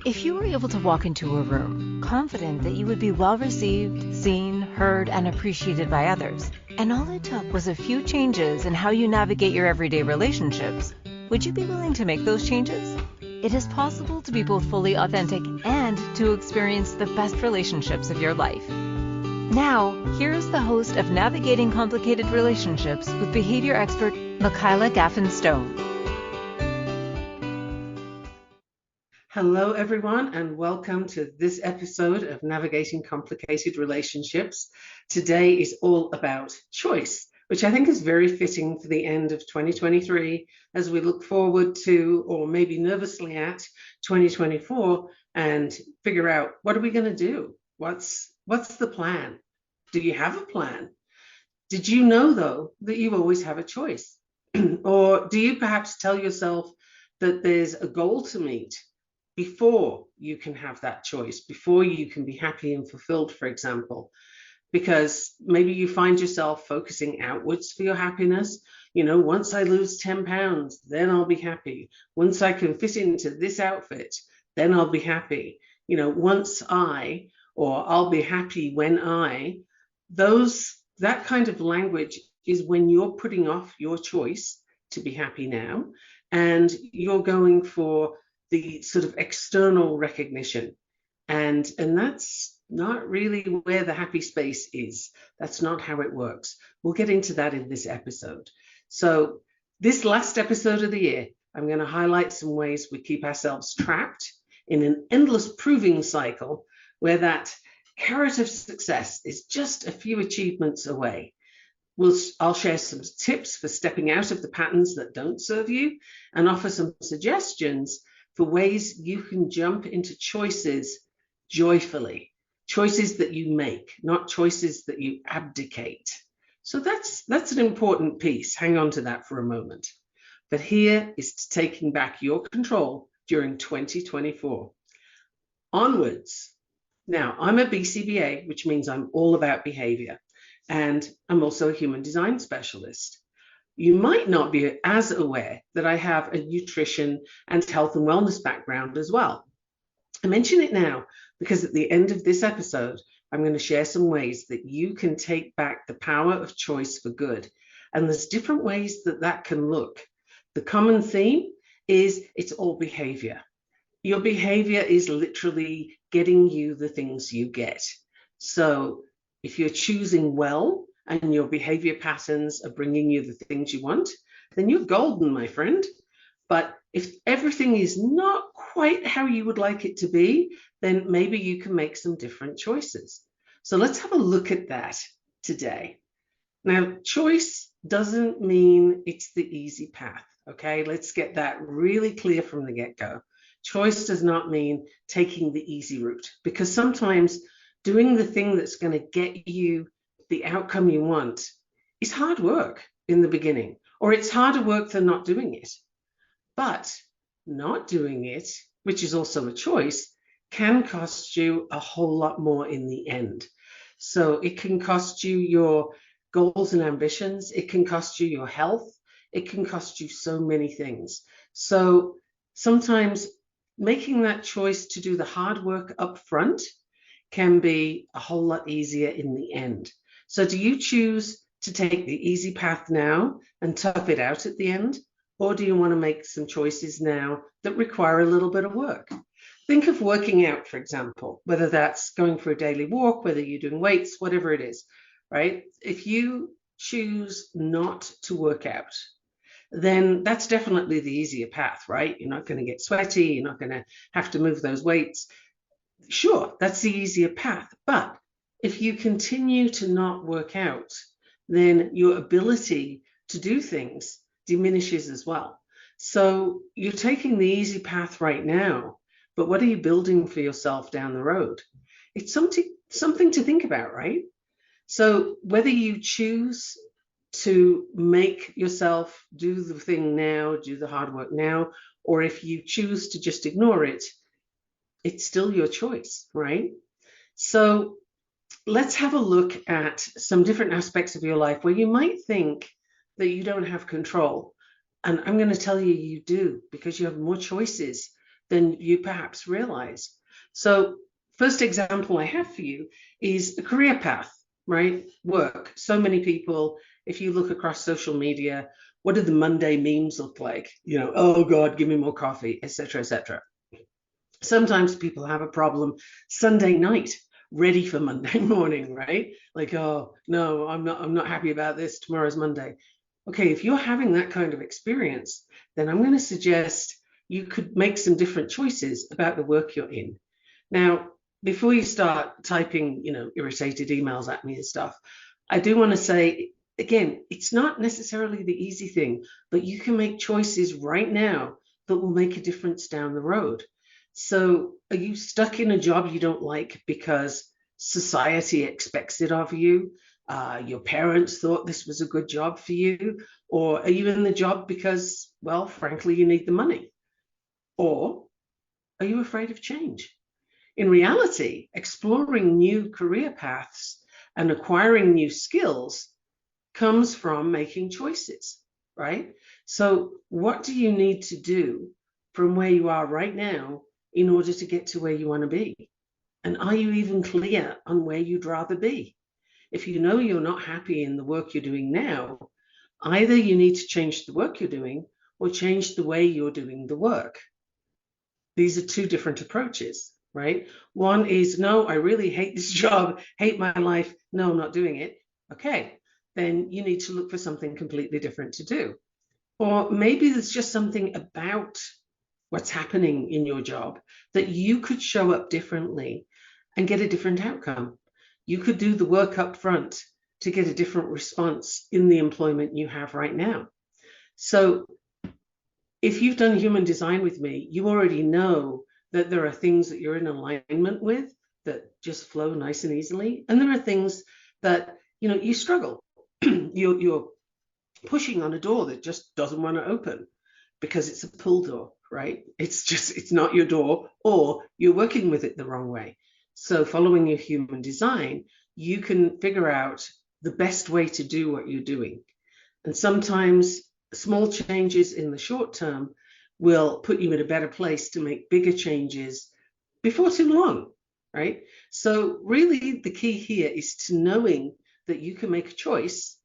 If you were able to walk into a room, confident that you would be well received, seen, heard, and appreciated by others, and all it took was a few changes in how you navigate your everyday relationships, would you be willing to make those changes? It is possible to be both fully authentic and to experience the best relationships of your life. Now, here is the host of Navigating Complicated Relationships with behavior expert Michaela Gaffen Stone. Hello, everyone, and welcome to this episode of Navigating Complicated Relationships. Today is all about choice, which I think is very fitting for the end of 2023 as we look forward to, or maybe nervously at, 2024 and figure out, what are we going to do? What's the plan? Do you have a plan? Did you know, though, that you always have a choice? Or do you perhaps tell yourself that there's a goal to meet before you can have that choice, before you can be happy and fulfilled, for example? Because maybe you find yourself focusing outwards for your happiness. You know, once I lose 10 pounds, then I'll be happy. Once I can fit into this outfit, then I'll be happy. You know, I'll be happy when that kind of language is when you're putting off your choice to be happy now, and you're going for the sort of external recognition. And that's not really where the happy space is. That's not how it works. We'll get into that in this episode. So this last episode of the year, I'm going to highlight some ways we keep ourselves trapped in an endless proving cycle where that carrot of success is just a few achievements away. I'll share some tips for stepping out of the patterns that don't serve you and offer some suggestions for ways you can jump into choices joyfully, choices that you make, not choices that you abdicate. So that's an important piece. Hang on to that for a moment. But here is to taking back your control during 2024. Onwards. Now, I'm a BCBA, which means I'm all about behavior, and I'm also a human design specialist. You might not be as aware that I have a nutrition and health and wellness background as well. I mention it now because at the end of this episode, I'm going to share some ways that you can take back the power of choice for good. And there's different ways that can look. The common theme is it's all behavior. Your behavior is literally getting you the things you get. So if you're choosing well, and your behavior patterns are bringing you the things you want, then you're golden, my friend. But if everything is not quite how you would like it to be, then maybe you can make some different choices. So let's have a look at that today. Now, choice doesn't mean it's the easy path, okay? Let's get that really clear from the get-go. Choice does not mean taking the easy route, because sometimes doing the thing that's going to get you the outcome you want is hard work in the beginning, or it's harder work than not doing it. But not doing it, which is also a choice, can cost you a whole lot more in the end. So it can cost you your goals and ambitions. It can cost you your health. It can cost you so many things. So sometimes making that choice to do the hard work up front can be a whole lot easier in the end. So do you choose to take the easy path now and tough it out at the end? Or do you want to make some choices now that require a little bit of work? Think of working out, for example, whether that's going for a daily walk, whether you're doing weights, whatever it is, right? If you choose not to work out, then that's definitely the easier path, right? You're not going to get sweaty. You're not going to have to move those weights. Sure, that's the easier path. But if you continue to not work out, then your ability to do things diminishes as well. So you're taking the easy path right now, but what are you building for yourself down the road? It's something to think about, right? So whether you choose to make yourself do the thing now, do the hard work now, or if you choose to just ignore it, it's still your choice, right? So let's have a look at some different aspects of your life where you might think that you don't have control. And I'm going to tell you, you do, because you have more choices than you perhaps realize. So first example I have for you is a career path, right? Work. So many people, if you look across social media, what do the Monday memes look like? Oh God, give me more coffee, etc., etc. Sometimes people have a problem Sunday night, ready for Monday morning, right? Like, oh no, I'm not happy about this. Tomorrow's Monday. Okay, if you're having that kind of experience, then I'm going to suggest you could make some different choices about the work you're in. Now, before you start typing, irritated emails at me and stuff, I do want to say, again, it's not necessarily the easy thing, but you can make choices right now that will make a difference down the road. So are you stuck in a job you don't like because society expects it of you? Your parents thought this was a good job for you? Or are you in the job because, well, frankly, you need the money? Or are you afraid of change? In reality, exploring new career paths and acquiring new skills comes from making choices, right? So what do you need to do from where you are right now in order to get to where you want to be? And are you even clear on where you'd rather be? If you know you're not happy in the work you're doing now, either you need to change the work you're doing or change the way you're doing the work. These are two different approaches, right? One is, no, I really hate this job, hate my life. No, I'm not doing it. Okay, then you need to look for something completely different to do. Or maybe there's just something about what's happening in your job that you could show up differently and get a different outcome. You could do the work up front to get a different response in the employment you have right now. So if you've done human design with me, you already know that there are things that you're in alignment with that just flow nice and easily. And there are things that, you struggle. You're pushing on a door that just doesn't want to open because it's a pull door, right? It's not your door, or you're working with it the wrong way. So following your human design, you can figure out the best way to do what you're doing. And sometimes small changes in the short term will put you in a better place to make bigger changes before too long, right? So really the key here is to knowing that you can make a choice.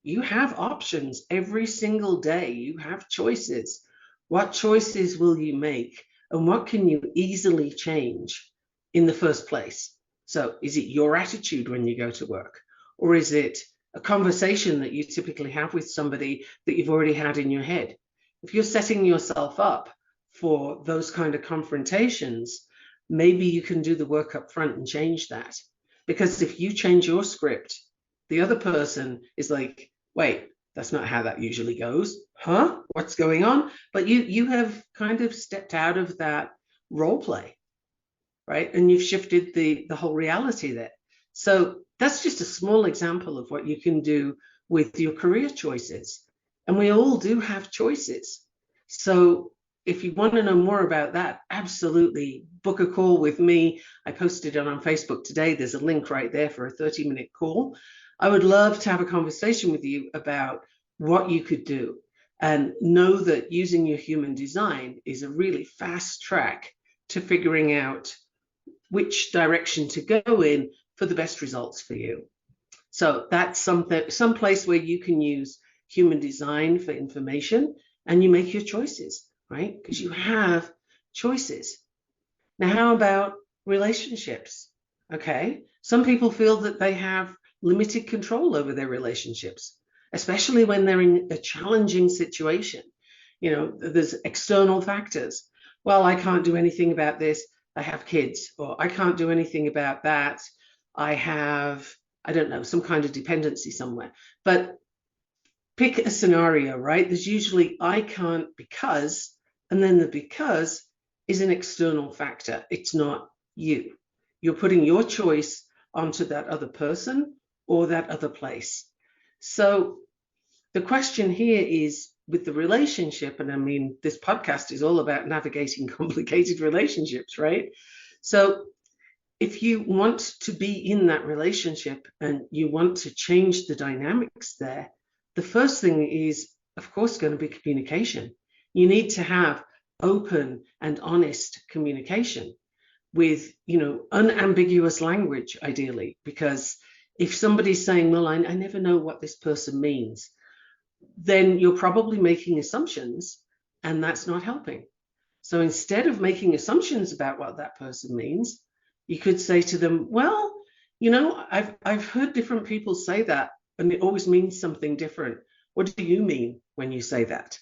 You have options every single day. You have choices. What choices will you make, and what can you easily change in the first place? So is it your attitude when you go to work, or is it a conversation that you typically have with somebody that you've already had in your head? If you're setting yourself up for those kind of confrontations, maybe you can do the work up front and change that. Because if you change your script, the other person is like, wait, that's not how that usually goes. Huh? What's going on? But you have kind of stepped out of that role play, right? And you've shifted the whole reality there. So that's just a small example of what you can do with your career choices. And we all do have choices. So if you want to know more about that, absolutely book a call with me. I posted it on Facebook today. There's a link right there for a 30-minute call. I would love to have a conversation with you about what you could do, and know that using your human design is a really fast track to figuring out which direction to go in for the best results for you. So that's some place where you can use human design for information, and you make your choices, right? Because you have choices. Now, how about relationships? Okay, some people feel that they have limited control over their relationships, especially when they're in a challenging situation. There's external factors. Well, I can't do anything about this. I have kids. Or I can't do anything about that. I have, I don't know, some kind of dependency somewhere. But pick a scenario, right? There's usually I can't because, and then the because is an external factor. It's not you. You're putting your choice onto that other person or that other place. So the question here is, with the relationship, and I mean, this podcast is all about navigating complicated relationships, right? So if you want to be in that relationship and you want to change the dynamics there, the first thing is, of course, going to be communication. You need to have open and honest communication with, unambiguous language, ideally, because if somebody's saying, well, I never know what this person means, then you're probably making assumptions, and that's not helping. So instead of making assumptions about what that person means, you could say to them, well, I've heard different people say that, and it always means something different. What do you mean when you say that?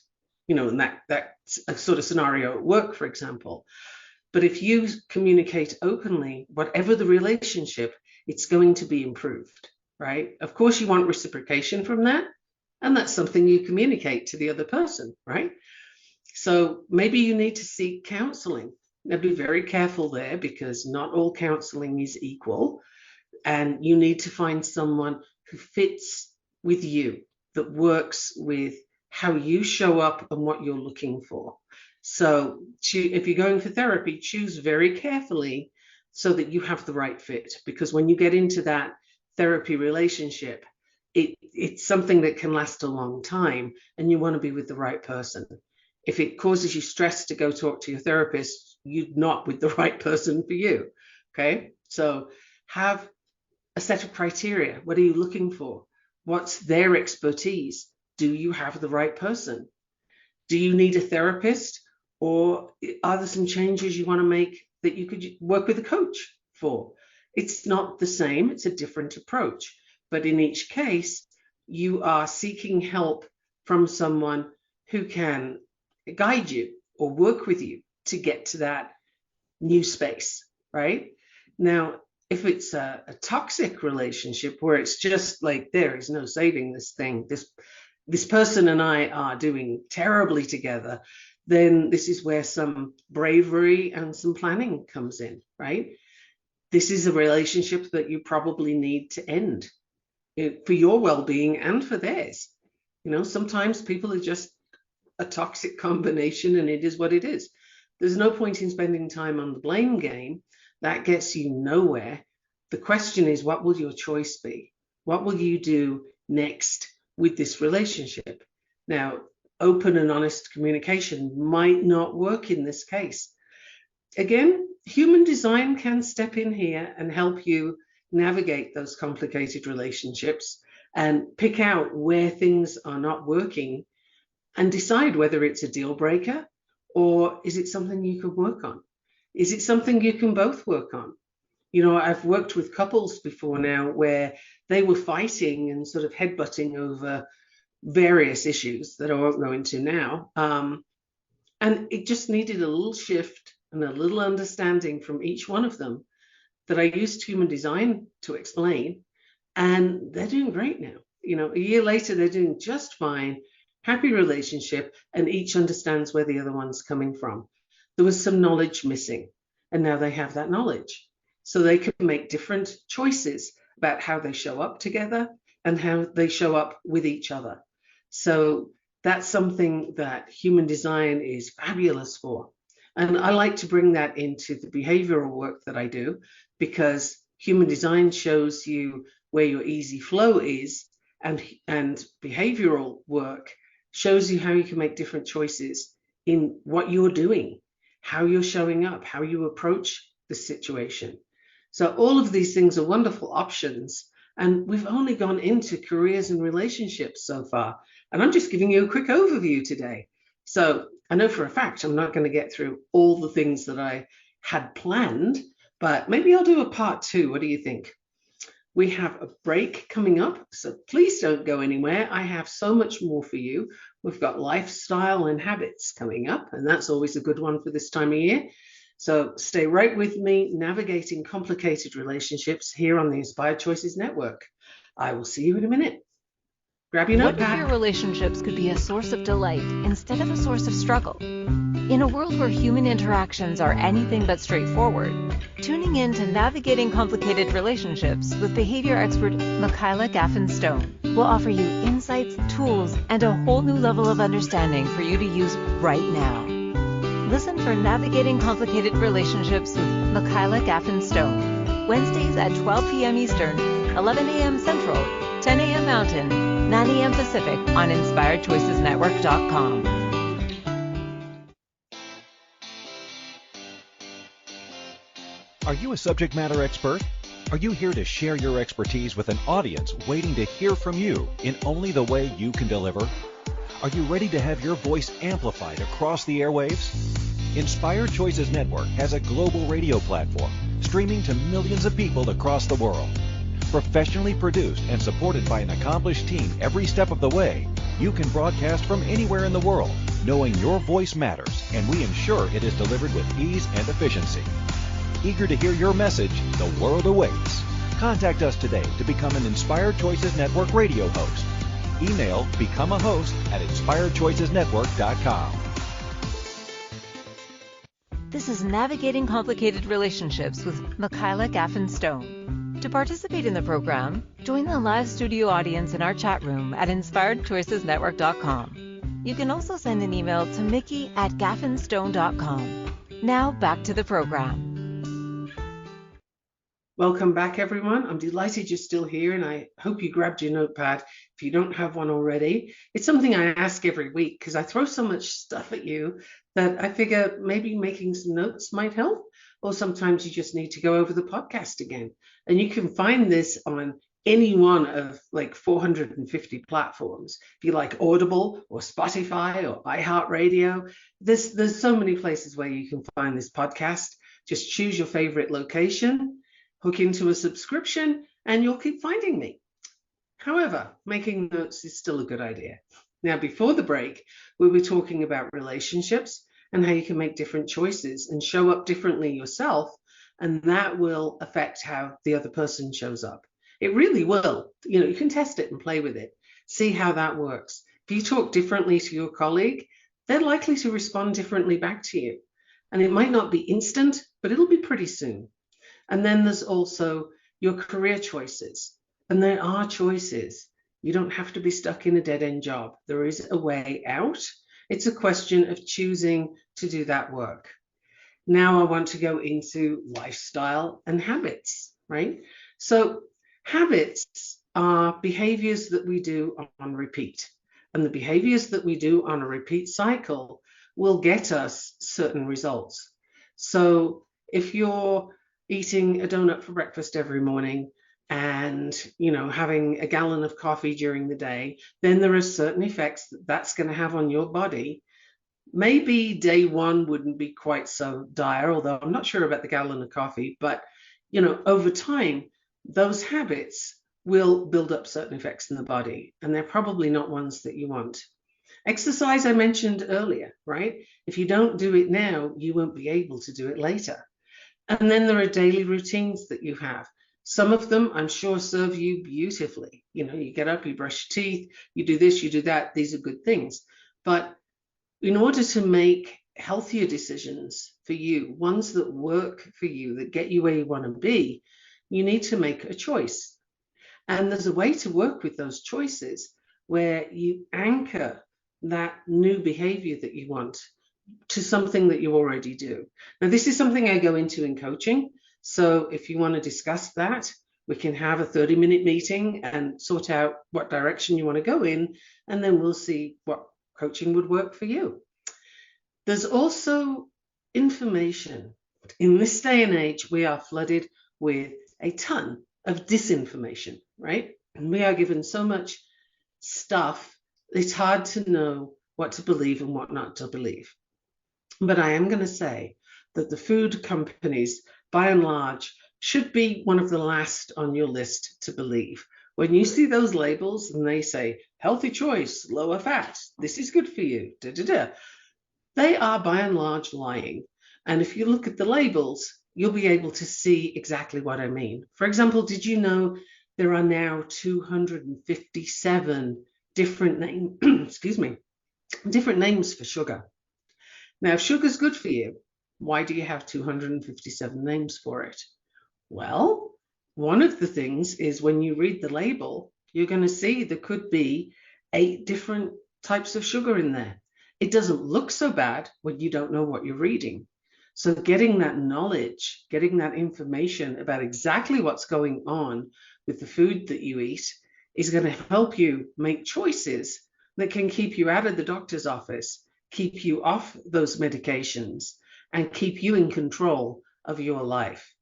And that's a sort of scenario at work, for example. But if you communicate openly, whatever the relationship, it's going to be improved, right? Of course, you want reciprocation from that, and that's something you communicate to the other person, right? So maybe you need to seek counseling. Now, be very careful there, because not all counseling is equal, and you need to find someone who fits with you, that works with how you show up and what you're looking for. So if you're going for therapy, choose very carefully so that you have the right fit, because when you get into that therapy relationship, it's something that can last a long time, and you want to be with the right person. If it causes you stress to go talk to your therapist, you're not with the right person for you. Okay, so have a set of criteria. What are you looking for? What's their expertise? Do you have the right person? Do you need a therapist, or are there some changes you want to make that you could work with a coach for? It's not the same, it's a different approach. But in each case, you are seeking help from someone who can guide you or work with you to get to that new space, right? Now, if it's a toxic relationship where it's just like, there is no saving this thing, this person and I are doing terribly together, then this is where some bravery and some planning comes in, right? This is a relationship that you probably need to end for your well-being and for theirs. Sometimes people are just a toxic combination, and it is what it is. There's no point in spending time on the blame game. That gets you nowhere. The question is, what will your choice be? What will you do next with this relationship? Now, open and honest communication might not work in this case. Again, human design can step in here and help you navigate those complicated relationships and pick out where things are not working, and decide whether it's a deal breaker, or is it something you can work on? Is it something you can both work on? I've worked with couples before now where they were fighting and sort of headbutting over various issues that I won't go into now. And it just needed a little shift and a little understanding from each one of them that I used human design to explain. And they're doing great now. A year later, they're doing just fine. Happy relationship, and each understands where the other one's coming from. There was some knowledge missing, and now they have that knowledge. So they can make different choices about how they show up together and how they show up with each other. So that's something that human design is fabulous for. And I like to bring that into the behavioral work that I do, because human design shows you where your easy flow is, and behavioral work shows you how you can make different choices in what you're doing, how you're showing up, how you approach the situation. So all of these things are wonderful options. And we've only gone into careers and relationships so far. And I'm just giving you a quick overview today. So I know for a fact I'm not going to get through all the things that I had planned, but maybe I'll do a part 2. What do you think? We have a break coming up, so please don't go anywhere. I have so much more for you. We've got lifestyle and habits coming up, and that's always a good one for this time of year. So stay right with me, navigating complicated relationships here on the Inspired Choices Network. I will see you in a minute. Grab your notepad. What if your relationships could be a source of delight instead of a source of struggle? In a world where human interactions are anything but straightforward, tuning in to Navigating Complicated Relationships with behavior expert Michaela Gaffen Stone will offer you insights, tools, and a whole new level of understanding for you to use right now. Listen for Navigating Complicated Relationships with Michaela Gaffen Stone, Wednesdays at 12 p.m. Eastern, 11 a.m. Central, 10 a.m. Mountain, 9 a.m. Pacific on InspiredChoicesNetwork.com. Are you a subject matter expert? Are you here to share your expertise with an audience waiting to hear from you in only the way you can deliver? Are you ready to have your voice amplified across the airwaves? Inspired Choices Network has a global radio platform streaming to millions of people across the world. Professionally produced and supported by an accomplished team every step of the way, you can broadcast from anywhere in the world, knowing your voice matters, and we ensure it is delivered with ease and efficiency. Eager to hear your message, the world awaits. Contact us today to become an Inspired Choices Network radio host. Email becomeahost@inspiredchoicesnetwork.com. This is Navigating Complicated Relationships with Michaela Gaffen Stone. To participate in the program, join the live studio audience in our chat room at inspiredchoicesnetwork.com. You can also send an email to mickey@gaffenstone.com. Now back to the program. Welcome back, everyone. I'm delighted you're still here, and I hope you grabbed your notepad if you don't have one already. It's something I ask every week because I throw so much stuff at you that I figure maybe making some notes might help, or sometimes you just need to go over the podcast again. And you can find this on any one of like 450 platforms. If you like Audible or Spotify or iHeartRadio, there's so many places where you can find this podcast. Just choose your favorite location, hook into a subscription, and you'll keep finding me. However, making notes is still a good idea. Now, before the break, we were talking about relationships and how you can make different choices and show up differently yourself, and that will affect how the other person shows up. It really will. You can test it and play with it. See how that works. If you talk differently to your colleague, they're likely to respond differently back to you. And it might not be instant, but it'll be pretty soon. And then there's also your career choices. And there are choices. You don't have to be stuck in a dead-end job. There is a way out. It's a question of choosing to do that work. Now I want to go into lifestyle and habits, right? So habits are behaviors that we do on repeat. And the behaviors that we do on a repeat cycle will get us certain results. So if you're eating a donut for breakfast every morning and having a gallon of coffee during the day, then there are certain effects that's going to have on your body. Maybe day one wouldn't be quite so dire, although I'm not sure about the gallon of coffee, but over time those habits will build up certain effects in the body, and they're probably not ones that you want. Exercise I mentioned earlier, right? If you don't do it now, you won't be able to do it later. And then there are daily routines that you have. Some of them, I'm sure, serve you beautifully. You get up, you brush your teeth, you do this, you do that. These are good things. But in order to make healthier decisions for you, ones that work for you, that get you where you want to be, you need to make a choice. And there's a way to work with those choices where you anchor that new behavior that you want to something that you already do. Now, this is something I go into in coaching. So if you want to discuss that, we can have a 30-minute meeting and sort out what direction you want to go in, and then we'll see what coaching would work for you. There's also information. In this day and age, we are flooded with a ton of disinformation, right? And we are given so much stuff, it's hard to know what to believe and what not to believe. But I am going to say that the food companies, by and large, should be one of the last on your list to believe. When you see those labels and they say, healthy choice, lower fat, this is good for you, they are by and large lying. And if you look at the labels, you'll be able to see exactly what I mean. For example, did you know there are now 257 different different names for sugar? Now, if sugar's good for you, why do you have 257 names for it? Well, one of the things is when you read the label, you're going to see there could be 8 different types of sugar in there. It doesn't look so bad when you don't know what you're reading. So getting that knowledge, getting that information about exactly what's going on with the food that you eat is going to help you make choices that can keep you out of the doctor's office, keep you off those medications, and keep you in control of your life.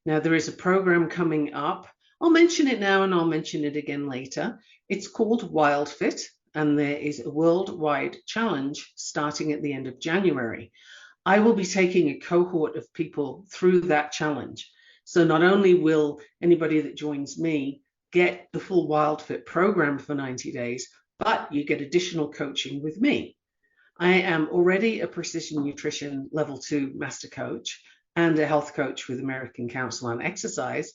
Now, there is a program coming up. I'll mention it now and I'll mention it again later. It's called Wild Fit, and there is a worldwide challenge starting at the end of January. I will be taking a cohort of people through that challenge. So not only will anybody that joins me get the full Wild Fit program for 90 days, but you get additional coaching with me. I am already a precision nutrition level 2 master coach and a health coach with American Council on Exercise,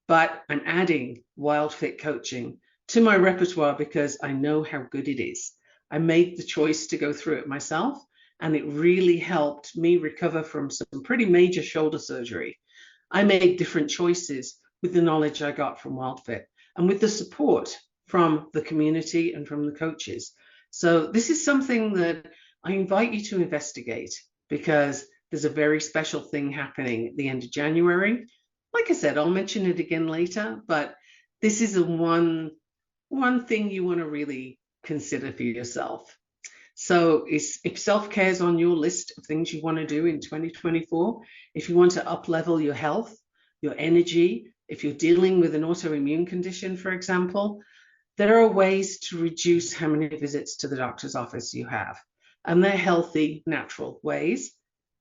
but I'm adding Wild Fit coaching to my repertoire because I know how good it is. I made the choice to go through it myself, and it really helped me recover from some pretty major shoulder surgery. I made different choices with the knowledge I got from Wild Fit and with the support from the community and from the coaches. So this is something that I invite you to investigate, because there's a very special thing happening at the end of January. Like I said, I'll mention it again later, but this is one thing you want to really consider for yourself. So if self-care is on your list of things you want to do in 2024, if you want to up-level your health, your energy, if you're dealing with an autoimmune condition, for example, there are ways to reduce how many visits to the doctor's office you have. And they're healthy, natural ways.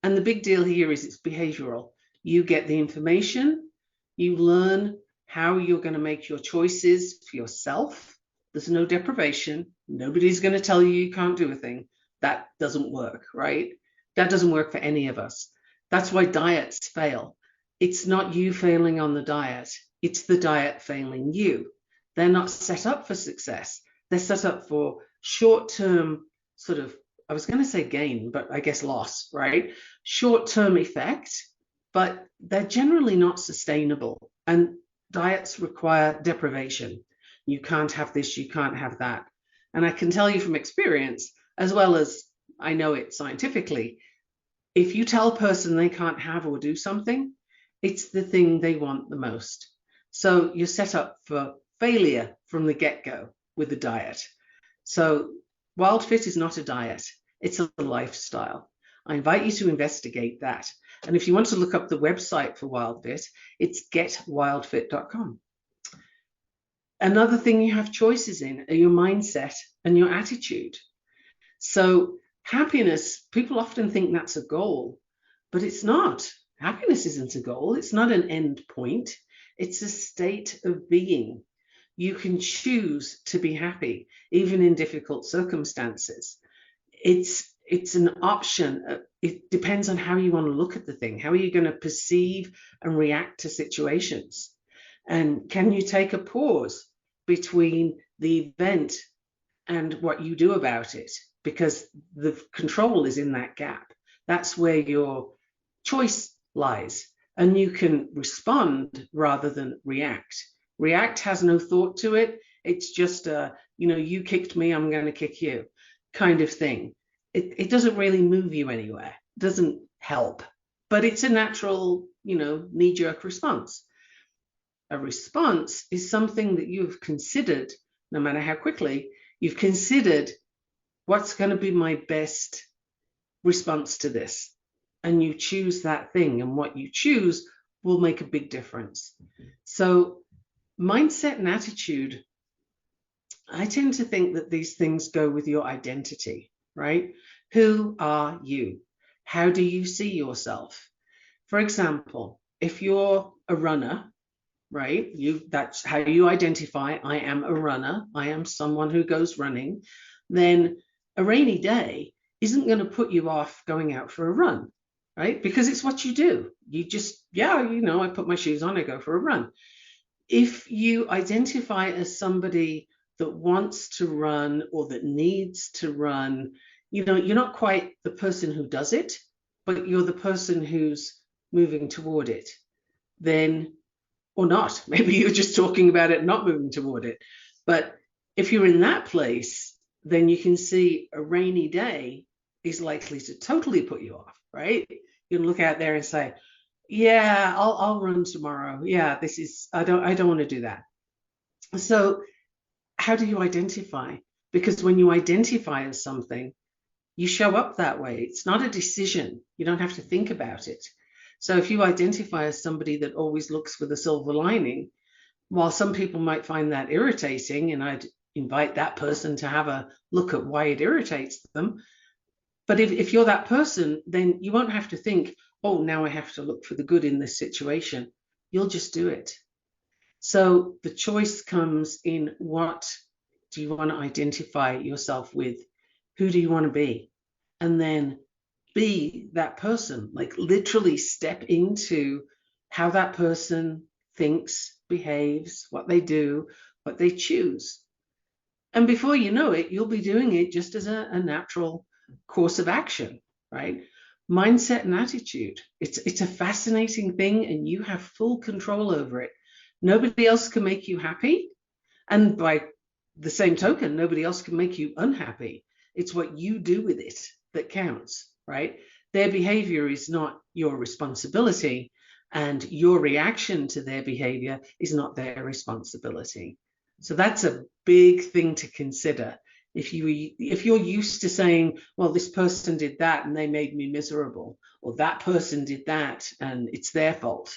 And the big deal here is it's behavioral. You get the information, you learn how you're going to make your choices for yourself. There's no deprivation. Nobody's going to tell you you can't do a thing. That doesn't work, right? That doesn't work for any of us. That's why diets fail. It's not you failing on the diet. It's the diet failing you. They're not set up for success. They're set up for short-term sort of, I was going to say gain, but I guess loss, right? Short-term effect, but they're generally not sustainable. And diets require deprivation. You can't have this, you can't have that. And I can tell you from experience, as well as I know it scientifically, if you tell a person they can't have or do something, it's the thing they want the most. So you're set up for failure from the get-go with the diet. So Wild Fit is not a diet, it's a lifestyle. I invite you to investigate that. And if you want to look up the website for Wild Fit, it's getwildfit.com. Another thing you have choices in are your mindset and your attitude. So happiness, people often think that's a goal, but it's not. Happiness isn't a goal. It's not an end point. It's a state of being. You can choose to be happy, even in difficult circumstances. It's an option. It depends on how you want to look at the thing. How are you going to perceive and react to situations? And can you take a pause between the event and what you do about it? Because the control is in that gap. That's where your choice lies. And you can respond rather than react. React has no thought to it. It's just you kicked me, I'm going to kick you kind of thing. It doesn't really move you anywhere. It doesn't help. But it's a natural, knee-jerk response. A response is something that you've considered, no matter how quickly, you've considered what's going to be my best response to this. And you choose that thing, and what you choose will make a big difference. So mindset and attitude, I tend to think that these things go with your identity, right? Who are you? How do you see yourself? For example, if you're a runner, right? That's how you identify. I am a runner. I am someone who goes running. Then a rainy day isn't going to put you off going out for a run, right? Because it's what you do. You just, I put my shoes on, I go for a run. If you identify as somebody that wants to run or that needs to run, you're not quite the person who does it, but you're the person who's moving toward it. Then, or not, maybe you're just talking about it, not moving toward it. But if you're in that place, then you can see a rainy day is likely to totally put you off, right? You can look out there and say, yeah, I'll run tomorrow. Yeah, I don't want to do that. So how do you identify? Because when you identify as something, you show up that way. It's not a decision. You don't have to think about it. So if you identify as somebody that always looks for the silver lining, while some people might find that irritating, and I'd invite that person to have a look at why it irritates them. But if you're that person, then you won't have to think, oh, now I have to look for the good in this situation. You'll just do it. So the choice comes in, what do you want to identify yourself with? Who do you want to be? And then be that person, like literally step into how that person thinks, behaves, what they do, what they choose. And before you know it, you'll be doing it just as a natural course of action, right? Mindset and attitude. It's a fascinating thing, and you have full control over it. Nobody else can make you happy. And by the same token, nobody else can make you unhappy. It's what you do with it that counts, right? Their behavior is not your responsibility, and your reaction to their behavior is not their responsibility. So that's a big thing to consider. If you're used to saying, well, this person did that and they made me miserable, or that person did that and it's their fault,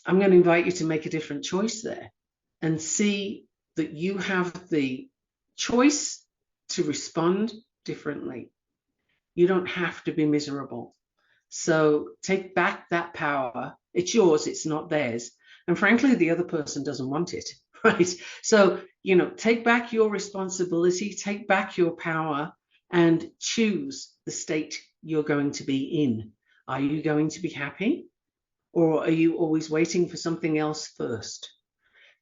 I'm going to invite you to make a different choice there and see that you have the choice to respond differently. You don't have to be miserable. So take back that power. It's yours, it's not theirs. And frankly, the other person doesn't want it, right? So, take back your responsibility, take back your power, and choose the state you're going to be in. Are you going to be happy? Or are you always waiting for something else first?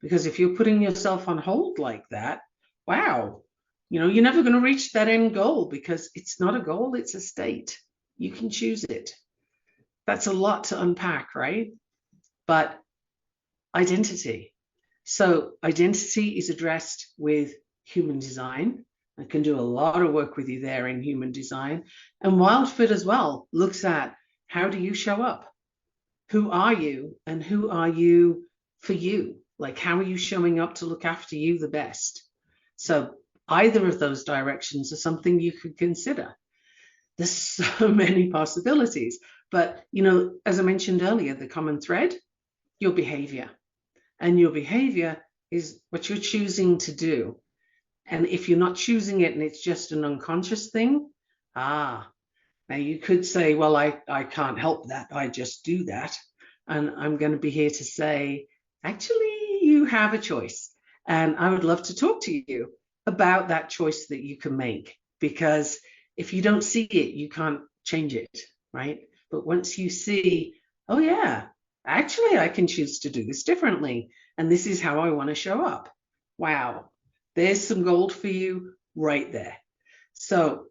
Because if you're putting yourself on hold like that, wow, you're never going to reach that end goal, because it's not a goal, it's a state. You can choose it. That's a lot to unpack, right? But identity. So identity is addressed with human design. I can do a lot of work with you there in human design. And WildFit as well looks at, how do you show up? Who are you, and who are you for you? Like, how are you showing up to look after you the best? So either of those directions are something you could consider. There's so many possibilities. But, as I mentioned earlier, the common thread, your behavior. And your behavior is what you're choosing to do. And if you're not choosing it and it's just an unconscious thing, now you could say, well, I can't help that. I just do that. And I'm going to be here to say, actually, you have a choice. And I would love to talk to you about that choice that you can make. Because if you don't see it, you can't change it, right? But once you see, oh yeah, actually, I can choose to do this differently. And this is how I want to show up. Wow, there's some gold for you right there. So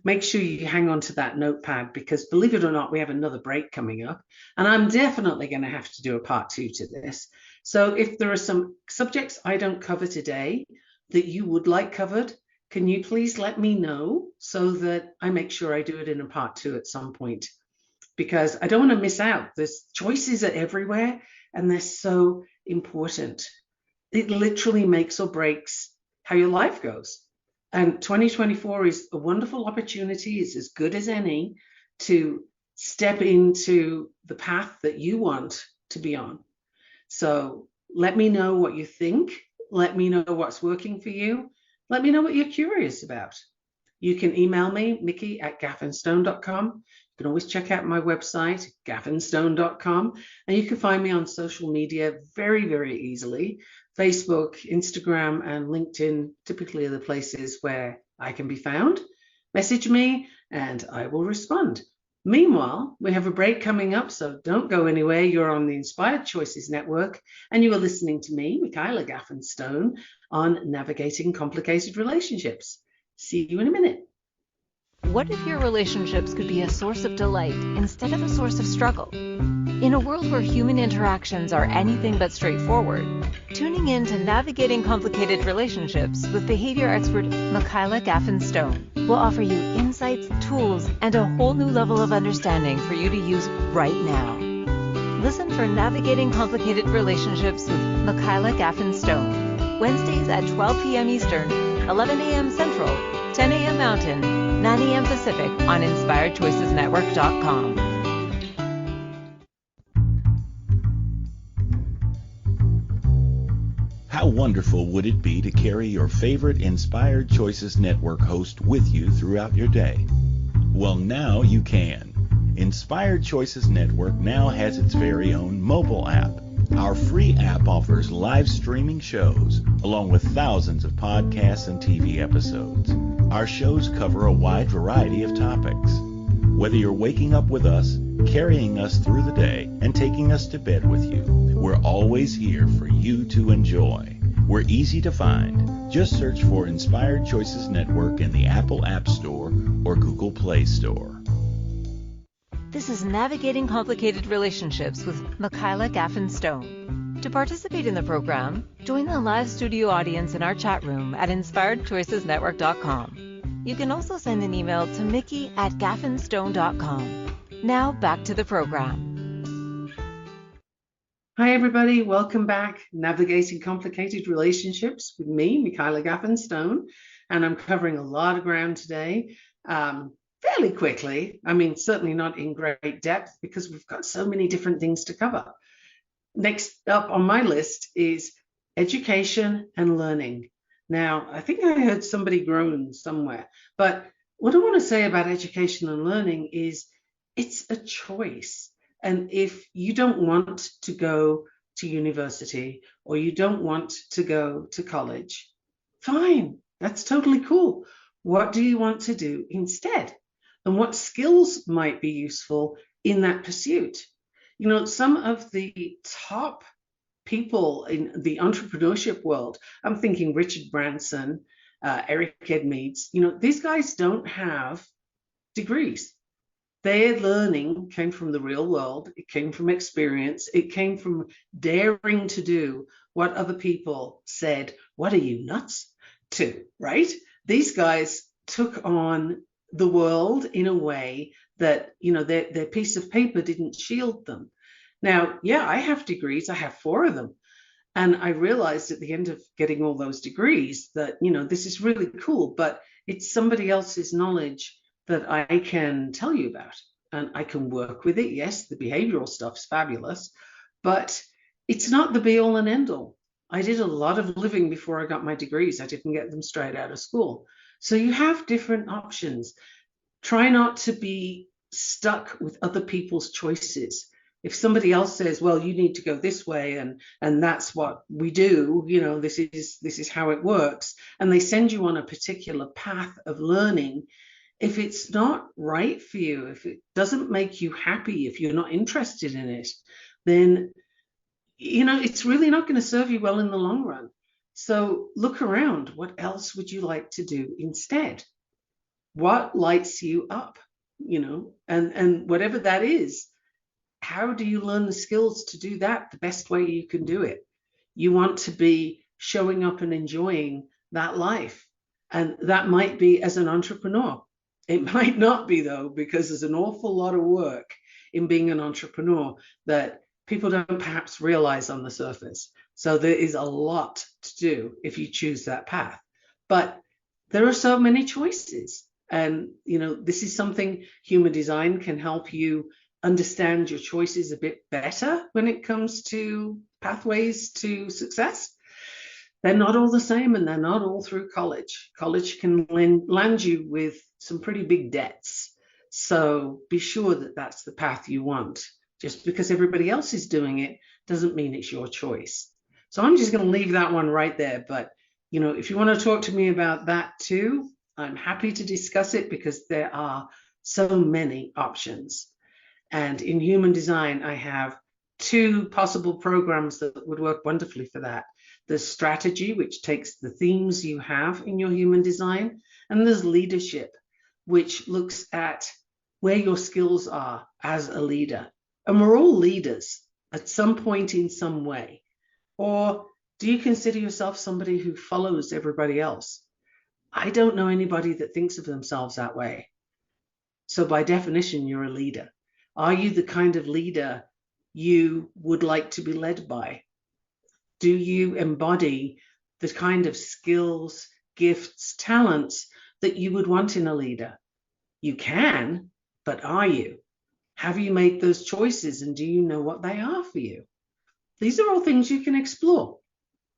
make sure you hang on to that notepad, because believe it or not, we have another break coming up. And I'm definitely going to have to do a part 2 to this. So if there are some subjects I don't cover today that you would like covered, can you please let me know so that I make sure I do it in a part 2 at some point? Because I don't want to miss out. There's choices are everywhere, and they're so important. It literally makes or breaks how your life goes. And 2024 is a wonderful opportunity. It's as good as any to step into the path that you want to be on. So let me know what you think. Let me know what's working for you. Let me know what you're curious about. You can email me, Mickey@gaffenstone.com. You can always check out my website, gaffenstone.com. And you can find me on social media very, very easily. Facebook, Instagram, and LinkedIn typically are the places where I can be found. Message me and I will respond. Meanwhile, we have a break coming up, so don't go anywhere. You're on the Inspired Choices Network, and you are listening to me, Michaela Gaffen Stone, on Navigating Complicated Relationships. See you in a minute. What if your relationships could be a source of delight instead of a source of struggle? In a world where human interactions are anything but straightforward, tuning in to Navigating Complicated Relationships with behavior expert Michaela Gaffen Stone will offer you insights, tools, and a whole new level of understanding for you to use right now. Listen for Navigating Complicated Relationships with Michaela Gaffen Stone, Wednesdays at 12 p.m. Eastern, 11 a.m. Central, 10 a.m. Mountain, 9 a.m. Pacific on InspiredChoicesNetwork.com. How wonderful would it be to carry your favorite Inspired Choices Network host with you throughout your day? Well, now you can. Inspired Choices Network now has its very own mobile app. Our free app offers live streaming shows, along with thousands of podcasts and TV episodes. Our shows cover a wide variety of topics. Whether you're waking up with us, carrying us through the day, and taking us to bed with you, we're always here for you to enjoy. We're easy to find. Just search for Inspired Choices Network in the Apple App Store or Google Play Store. This is Navigating Complicated Relationships with Michaela Gaffen Stone. To participate in the program, join the live studio audience in our chat room at inspiredchoicesnetwork.com. You can also send an email to mickey@gaffenstone.com. Now back to the program. Hi, everybody. Welcome back. Navigating Complicated Relationships with me, Michaela Gaffen Stone. And I'm covering a lot of ground today. Fairly quickly. I mean, certainly not in great depth because we've got so many different things to cover. Next up on my list is education and learning. Now, I think I heard somebody groan somewhere, but what I want to say about education and learning is it's a choice. And if you don't want to go to university or you don't want to go to college, fine, that's totally cool. What do you want to do instead? And what skills might be useful in that pursuit? You know, some of the top people in the entrepreneurship world, I'm thinking Richard Branson, Eric Edmeades, you know, these guys don't have degrees. Their learning came from the real world. It came from experience. It came from daring to do what other people said, what are you, nuts? To, right? These guys took on the world in a way that, you know, their piece of paper didn't shield them. Now, yeah, I have degrees. I have 4 of them. And I realized at the end of getting all those degrees that, you know, this is really cool, but it's somebody else's knowledge that I can tell you about. And I can work with it. Yes, the behavioral stuff's fabulous, but it's not the be all and end all. I did a lot of living before I got my degrees. I didn't get them straight out of school. So you have different options. Try not to be stuck with other people's choices. If somebody else says, well, you need to go this way and that's what we do, you know, this is how it works, and they send you on a particular path of learning, if it's not right for you, if it doesn't make you happy, if you're not interested in it, then, you know, it's really not going to serve you well in the long run. So look around. What else would you like to do instead? What lights you up, you know, and whatever that is, how do you learn the skills to do that the best way you can do it? You want to be showing up and enjoying that life. And that might be as an entrepreneur. It might not be, though, because there's an awful lot of work in being an entrepreneur that people don't perhaps realize on the surface. So there is a lot to do if you choose that path. But there are so many choices. And, you know, this is something human design can help you understand your choices a bit better when it comes to pathways to success. They're not all the same, and they're not all through college. College can land you with some pretty big debts. So be sure that that's the path you want. Just because everybody else is doing it doesn't mean it's your choice. So I'm just going to leave that one right there. But, you know, if you want to talk to me about that too, I'm happy to discuss it because there are so many options. And in human design, I have 2 possible programs that would work wonderfully for that. There's strategy, which takes the themes you have in your human design, and there's leadership, which looks at where your skills are as a leader. And we're all leaders at some point in some way. Or do you consider yourself somebody who follows everybody else? I don't know anybody that thinks of themselves that way. So by definition, you're a leader. Are you the kind of leader you would like to be led by? Do you embody the kind of skills, gifts, talents that you would want in a leader? You can, but are you? Have you made those choices, and do you know what they are for you? These are all things you can explore.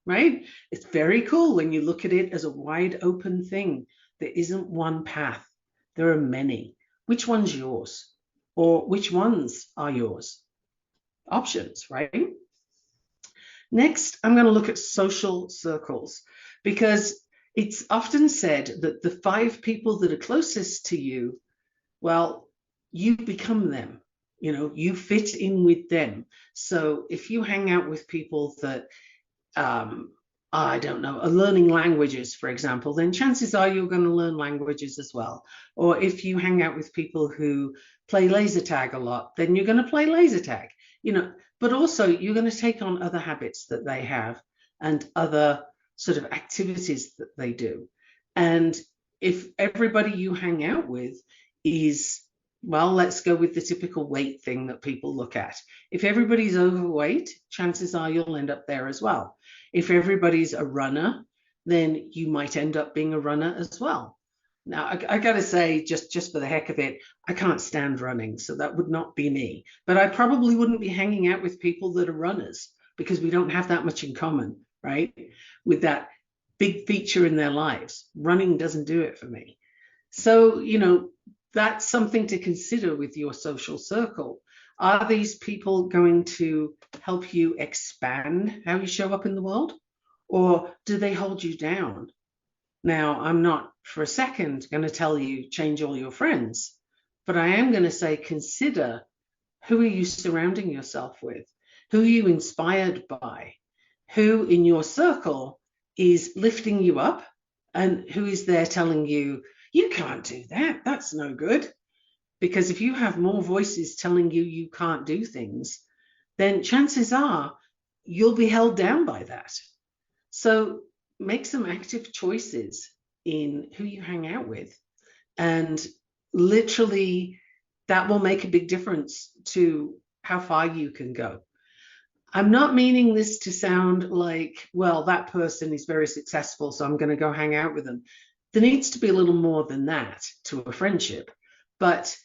right? It's very cool when you look at it as a wide open thing. There isn't one path. There are many. Which one's yours? Or which ones are yours? Options, right? Next, I'm going to look at social circles, because it's often said that the 5 people that are closest to you, well, you become them. You fit in with them. So if you hang out with people that I don't know, are learning languages, for example, then chances are you're going to learn languages as well. Or if you hang out with people who play laser tag a lot, then you're going to play laser tag, but also you're going to take on other habits that they have and other sort of activities that they do. And if everybody you hang out with is, well, let's go with the typical weight thing that people look at. If everybody's overweight, chances are you'll end up there as well. If everybody's a runner, then you might end up being a runner as well. Now, I got to say, just for the heck of it, I can't stand running, so that would not be me. But I probably wouldn't be hanging out with people that are runners, because we don't have that much in common, right? With that big feature in their lives. Running doesn't do it for me. So, that's something to consider with your social circle. Are these people going to help you expand how you show up in the world? Or do they hold you down? Now, I'm not for a second going to tell you change all your friends, but I am going to say consider, who are you surrounding yourself with? Who are you inspired by? Who in your circle is lifting you up? And who is there telling you, you can't do that, that's no good? Because if you have more voices telling you you can't do things, then chances are you'll be held down by that. So make some active choices in who you hang out with. And literally, that will make a big difference to how far you can go. I'm not meaning this to sound like, well, that person is very successful, so I'm going to go hang out with them. There needs to be a little more than that to a friendship. But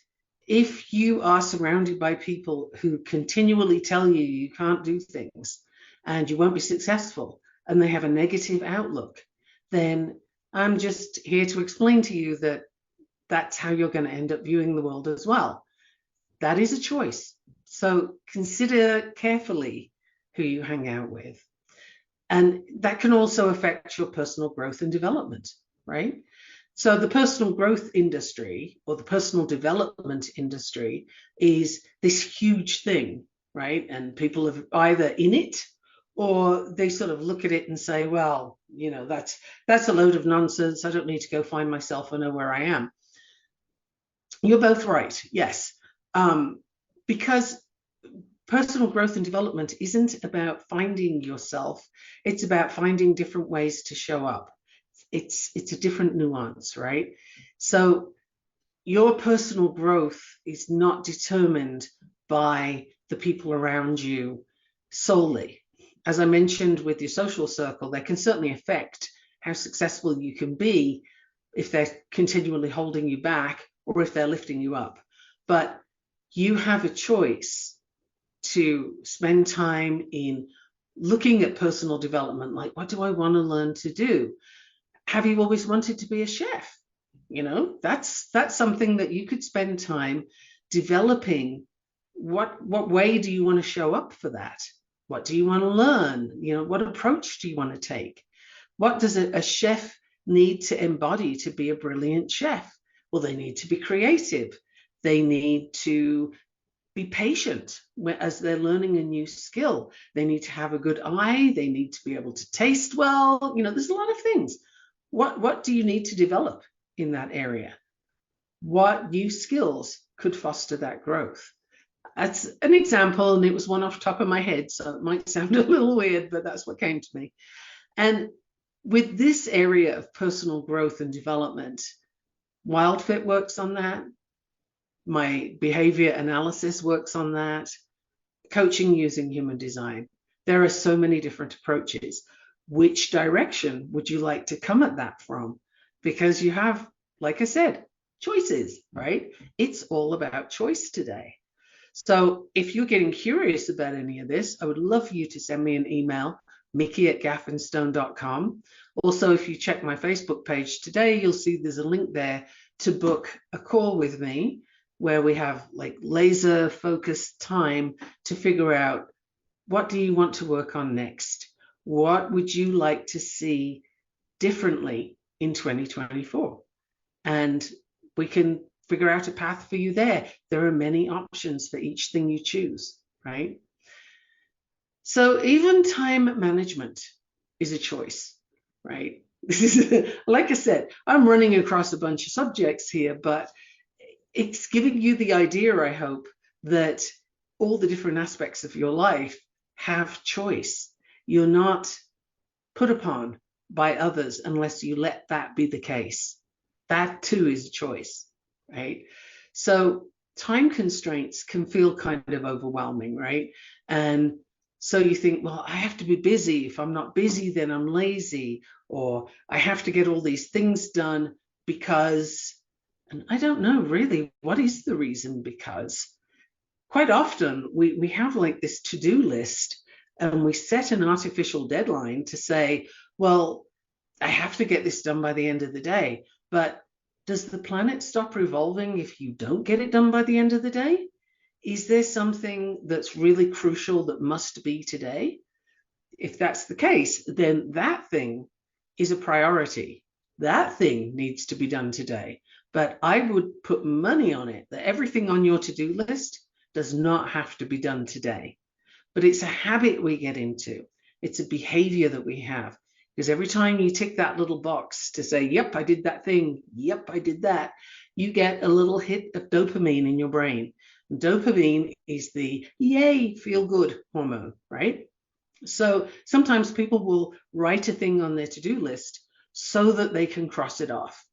if you are surrounded by people who continually tell you you can't do things and you won't be successful, and they have a negative outlook, then I'm just here to explain to you that that's how you're going to end up viewing the world as well. That is a choice. So consider carefully who you hang out with. And that can also affect your personal growth and development, right? So the personal growth industry, or the personal development industry, is this huge thing, right? And people are either in it, or they sort of look at it and say, well, that's a load of nonsense. I don't need to go find myself. I know where I am. You're both right, yes. Because personal growth and development isn't about finding yourself. It's about finding different ways to show up. It's a different nuance, right? So your personal growth is not determined by the people around you solely. As I mentioned with your social circle, they can certainly affect how successful you can be if they're continually holding you back or if they're lifting you up. But you have a choice to spend time in looking at personal development, like, what do I want to learn to do? Have you always wanted to be a chef? That's something that you could spend time developing. What way do you want to show up for that? What do you want to learn? What approach do you want to take? What does a chef need to embody to be a brilliant chef? Well, they need to be creative. They need to be patient as they're learning a new skill. They need to have a good eye. They need to be able to taste well. There's a lot of things. What do you need to develop in that area? What new skills could foster that growth? That's an example, and it was one off the top of my head, so it might sound a little weird, but that's what came to me. And with this area of personal growth and development, WildFit works on that. My behavior analysis works on that. Coaching using human design. There are so many different approaches. Which direction would you like to come at that from? Because you have, like I said, choices, right? It's all about choice today. So if you're getting curious about any of this, I would love for you to send me an email mickey@gaffenstone.com. Also, if you check my Facebook page today, you'll see there's a link there to book a call with me where we have like laser focused time to figure out, what do you want to work on next? What would you like to see differently in 2024? And we can figure out a path for you there. There are many options for each thing you choose, right? So even time management is a choice, right? This is, like I said, I'm running across a bunch of subjects here, but it's giving you the idea, I hope, that all the different aspects of your life have choice. You're not put upon by others unless you let that be the case. That too is a choice, right? So time constraints can feel kind of overwhelming, right? And so you think, well, I have to be busy. If I'm not busy, then I'm lazy, or I have to get all these things done because, and I don't know really, what is the reason? Because quite often we have like this to-do list and we set an artificial deadline to say, well, I have to get this done by the end of the day. But does the planet stop revolving if you don't get it done by the end of the day? Is there something that's really crucial that must be today? If that's the case, then that thing is a priority. That thing needs to be done today. But I would put money on it that everything on your to-do list does not have to be done today. But it's a habit we get into. It's a behavior that we have. Because every time you tick that little box to say, yep, I did that thing, yep, I did that, you get a little hit of dopamine in your brain. Dopamine is the yay, feel good hormone, right? So sometimes people will write a thing on their to-do list so that they can cross it off.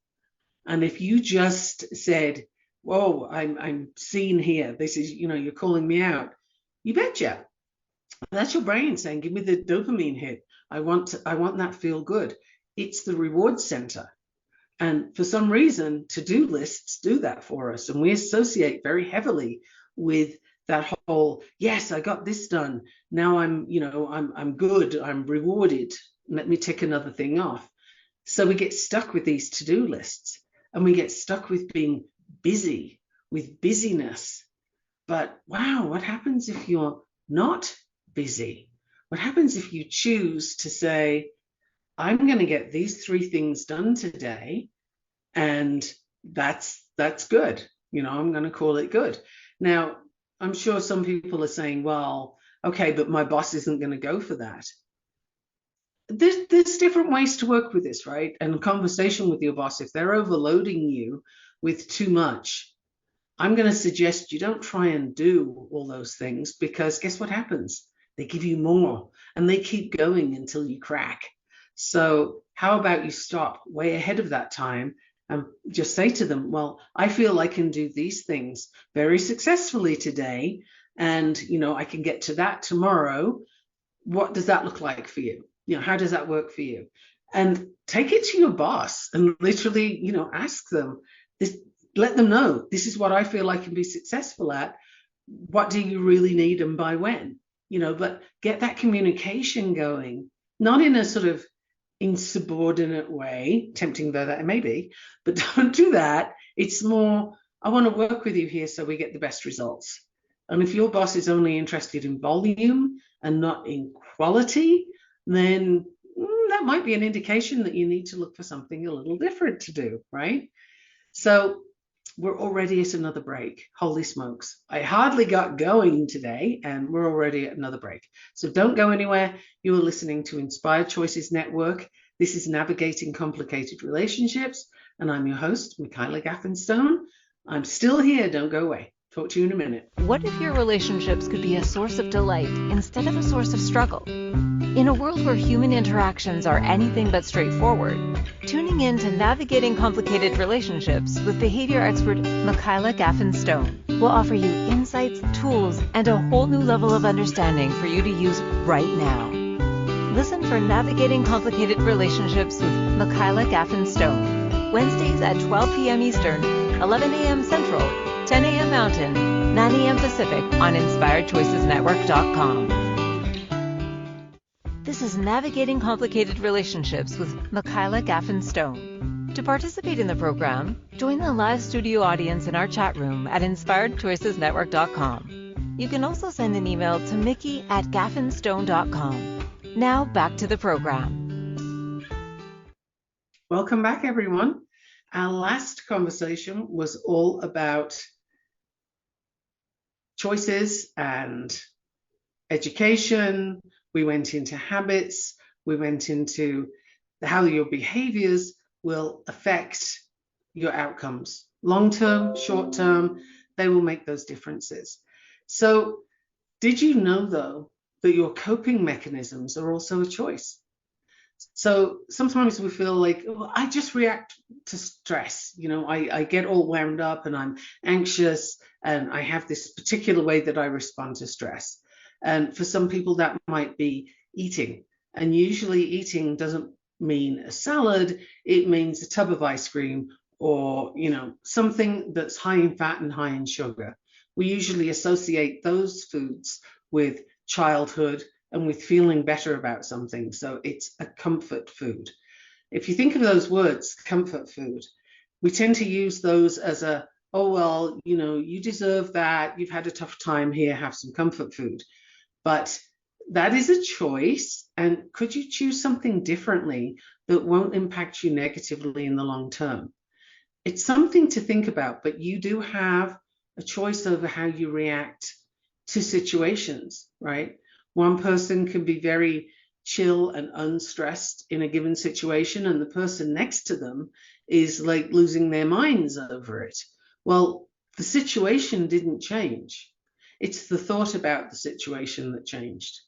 And if you just said, whoa, I'm seen here, this is, you're calling me out, you betcha. That's your brain saying, give me the dopamine hit. I want that feel good. It's the reward center. And for some reason, to-do lists do that for us. And we associate very heavily with that whole, yes, I got this done. Now I'm good. I'm rewarded. Let me tick another thing off. So we get stuck with these to-do lists and we get stuck with being busy, with busyness. But wow, what happens if you're not busy? What happens if you choose to say, I'm going to get these 3 things done today, and that's good. I'm going to call it good. Now, I'm sure some people are saying, well, okay, but my boss isn't going to go for that. There's different ways to work with this, right? And a conversation with your boss, if they're overloading you with too much, I'm going to suggest you don't try and do all those things, because guess what happens? They give you more and they keep going until you crack. So how about you stop way ahead of that time and just say to them, well, I feel I can do these things very successfully today, and I can get to that tomorrow. What does that look like for you? How does that work for you? And take it to your boss and literally, ask them this, let them know, this is what I feel I can be successful at. What do you really need and by when? But get that communication going, not in a sort of insubordinate way, tempting though that may be, but don't do that. It's more, I want to work with you here so we get the best results. And if your boss is only interested in volume and not in quality, then that might be an indication that you need to look for something a little different to do, right? So we're already at another break. Holy smokes. I hardly got going today and we're already at another break. So don't go anywhere. You are listening to Inspired Choices Network. This is Navigating Complicated Relationships. And I'm your host, Michaela Gaffen Stone. I'm still here. Don't go away. Talk to you in a minute. What if your relationships could be a source of delight instead of a source of struggle? In a world where human interactions are anything but straightforward, tuning in to Navigating Complicated Relationships with behavior expert Michaela Gaffen Stone will offer you insights, tools, and a whole new level of understanding for you to use right now. Listen for Navigating Complicated Relationships with Michaela Gaffen Stone, Wednesdays at 12 p.m. Eastern, 11 a.m. Central, 10 a.m. Mountain, 9 a.m. Pacific on InspiredChoicesNetwork.com. This is Navigating Complicated Relationships with Michaela Gaffen Stone. To participate in the program, join the live studio audience in our chat room at inspiredchoicesnetwork.com. You can also send an email to mickey@gaffenstone.com. Now back to the program. Welcome back, everyone. Our last conversation was all about choices and education. We went into habits. We went into how your behaviors will affect your outcomes. Long-term, short-term, they will make those differences. So did you know, though, that your coping mechanisms are also a choice? So sometimes we feel like, oh, I just react to stress. I get all wound up and I'm anxious and I have this particular way that I respond to stress. And for some people that might be eating. And usually eating doesn't mean a salad, it means a tub of ice cream or, something that's high in fat and high in sugar. We usually associate those foods with childhood and with feeling better about something. So it's a comfort food. If you think of those words, comfort food, we tend to use those as you deserve that. You've had a tough time here, have some comfort food. But that is a choice. And could you choose something differently that won't impact you negatively in the long term? It's something to think about, but you do have a choice over how you react to situations, right? One person can be very chill and unstressed in a given situation, and the person next to them is like losing their minds over it. Well, the situation didn't change. It's the thought about the situation that changed.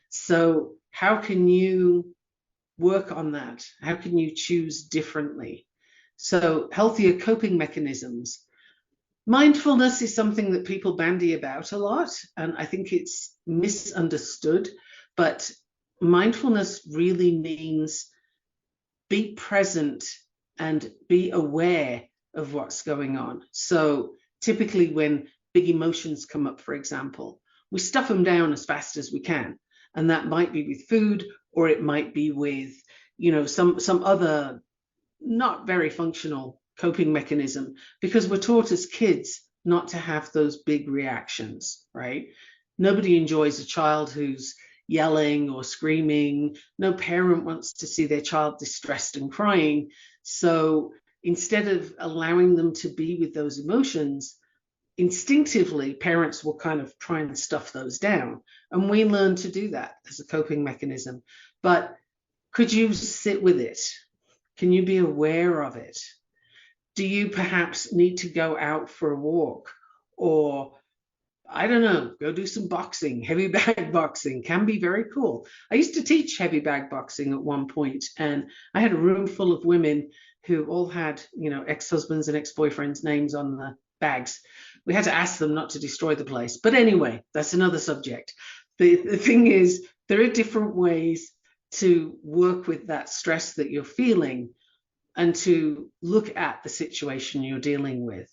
So how can you work on that? How can you choose differently? So healthier coping mechanisms. Mindfulness is something that people bandy about a lot, and I think it's misunderstood, but mindfulness really means be present and be aware of what's going on. So typically when big emotions come up, for example, we stuff them down as fast as we can, and that might be with food, or it might be with some other not very functional coping mechanism, because we're taught as kids not to have those big reactions, right? Nobody enjoys a child who's yelling or screaming. No parent wants to see their child distressed and crying. So instead of allowing them to be with those emotions, instinctively parents will kind of try and stuff those down. And we learn to do that as a coping mechanism. But could you sit with it? Can you be aware of it? Do you perhaps need to go out for a walk, or I don't know, go do some boxing? Heavy bag boxing can be very cool. I used to teach heavy bag boxing at one point, and I had a room full of women who all had, ex-husbands and ex-boyfriends' names on the bags. We had to ask them not to destroy the place. But anyway, that's another subject. The thing is, there are different ways to work with that stress that you're feeling and to look at the situation you're dealing with.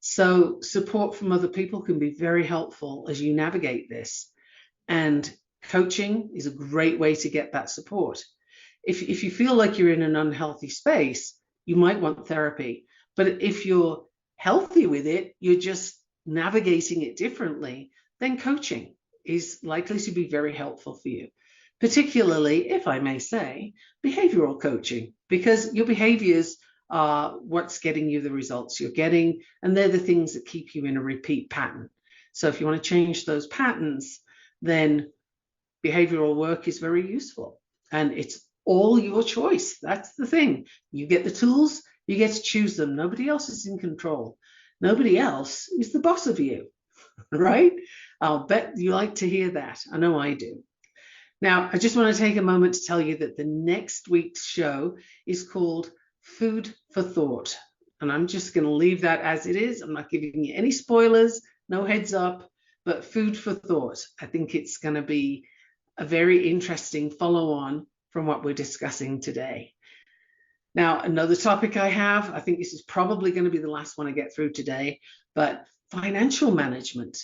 So support from other people can be very helpful as you navigate this. And coaching is a great way to get that support. If you feel like you're in an unhealthy space, you might want therapy. But if you're healthy with it, you're just navigating it differently, then coaching is likely to be very helpful for you. Particularly, if I may say, behavioral coaching, because your behaviors are what's getting you the results you're getting, and they're the things that keep you in a repeat pattern. So if you want to change those patterns, then behavioral work is very useful, and it's all your choice. That's the thing. You get the tools, you get to choose them. Nobody else is in control. Nobody else is the boss of you, right? I'll bet you like to hear that. I know I do. Now, I just want to take a moment to tell you that the next week's show is called Food for Thought. And I'm just going to leave that as it is. I'm not giving you any spoilers, no heads up, but food for thought. I think it's going to be a very interesting follow-on from what we're discussing today. Now, another topic I think this is probably going to be the last one I get through today, but financial management.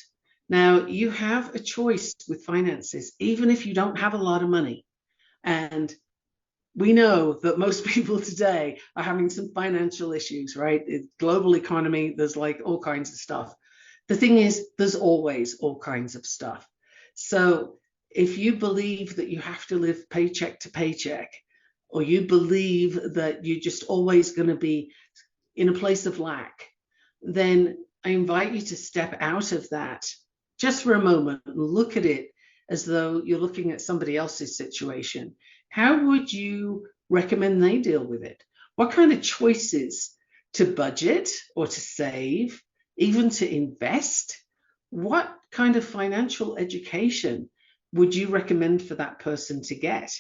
Now, you have a choice with finances, even if you don't have a lot of money. And we know that most people today are having some financial issues, right? It's global economy, there's like all kinds of stuff. The thing is, there's always all kinds of stuff. So if you believe that you have to live paycheck to paycheck, or you believe that you're just always going to be in a place of lack, then I invite you to step out of that just for a moment and look at it as though you're looking at somebody else's situation. How would you recommend they deal with it? What kind of choices to budget or to save, even to invest? What kind of financial education would you recommend for that person to get?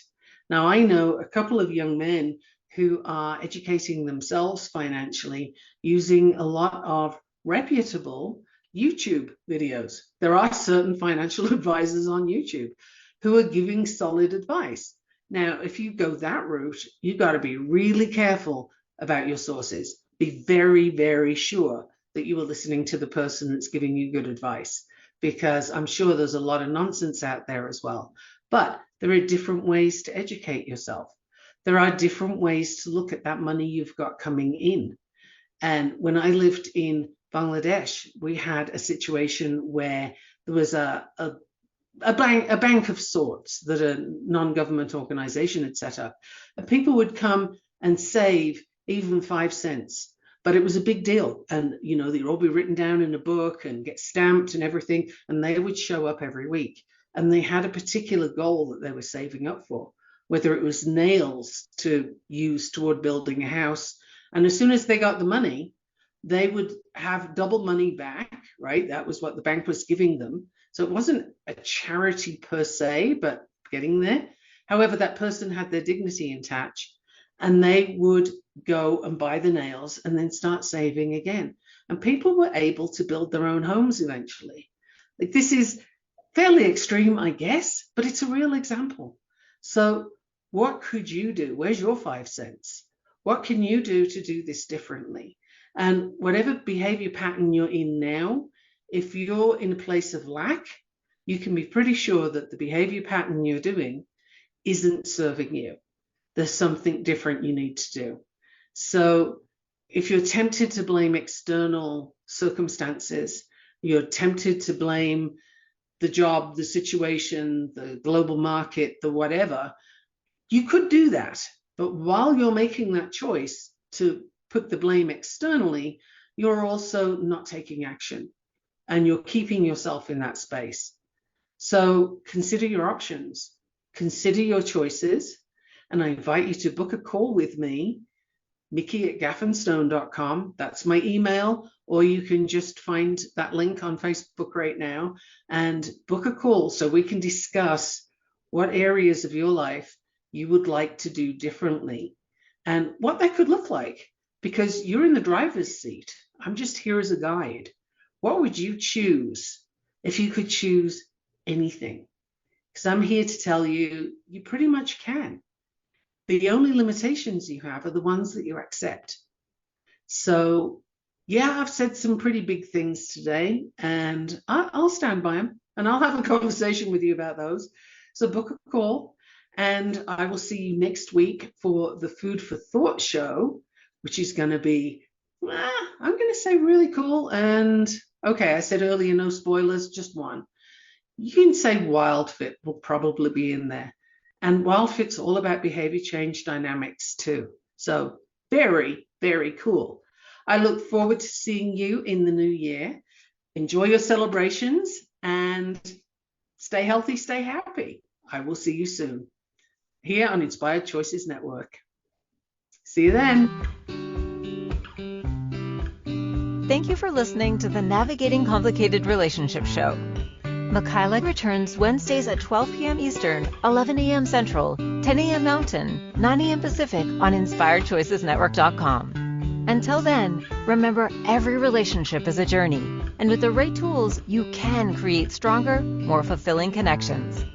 Now, I know a couple of young men who are educating themselves financially using a lot of reputable YouTube videos. There are certain financial advisors on YouTube who are giving solid advice. Now, if you go that route, you've got to be really careful about your sources. Be very, very sure that you are listening to the person that's giving you good advice, because I'm sure there's a lot of nonsense out there as well. But there are different ways to educate yourself. There are different ways to look at that money you've got coming in. And when I lived in Bangladesh, we had a situation where there was a bank of sorts that a non-government organization had set up. And people would come and save even 5 cents. But it was a big deal. And, you know, they'd all be written down in a book and get stamped and everything. And they would show up every week. And they had a particular goal that they were saving up for, whether it was nails to use toward building a house. And as soon as they got the money, they would have double money back, right? That was what the bank was giving them. So it wasn't a charity per se, but getting there. However, that person had their dignity intact, and they would go and buy the nails and then start saving again. And people were able to build their own homes eventually. Like, this is fairly extreme, I guess, but it's a real example. So what could you do? Where's your 5 cents? What can you do to do this differently? And whatever behavior pattern you're in now, if you're in a place of lack, you can be pretty sure that the behavior pattern you're doing isn't serving you. There's something different you need to do. So if you're tempted to blame external circumstances, you're tempted to blame the job, the situation, the global market, the whatever, you could do that. But while you're making that choice to put the blame externally, you're also not taking action, and you're keeping yourself in that space. So consider your options, consider your choices, and I invite you to book a call with me, Mickey@gaffenstone.com. That's my email, or you can just find that link on Facebook right now and book a call so we can discuss what areas of your life you would like to do differently and what that could look like, because you're in the driver's seat. I'm just here as a guide. What would you choose if you could choose anything? Because I'm here to tell you, you pretty much can. The only limitations you have are the ones that you accept. So, yeah, I've said some pretty big things today, and I'll stand by them, and I'll have a conversation with you about those. So book a call, and I will see you next week for the Food for Thought show, which is going to be, I'm going to say really cool. And okay, I said earlier, no spoilers, just one. You can say WildFit will probably be in there. And WildFit's all about behavior change dynamics too. So very, very cool. I look forward to seeing you in the new year. Enjoy your celebrations and stay healthy, stay happy. I will see you soon here on Inspired Choices Network. See you then. Thank you for listening to the Navigating Complicated Relationships show. Michaela returns Wednesdays at 12 p.m. Eastern, 11 a.m. Central, 10 a.m. Mountain, 9 a.m. Pacific on InspiredChoicesNetwork.com. Until then, remember, every relationship is a journey, and with the right tools, you can create stronger, more fulfilling connections.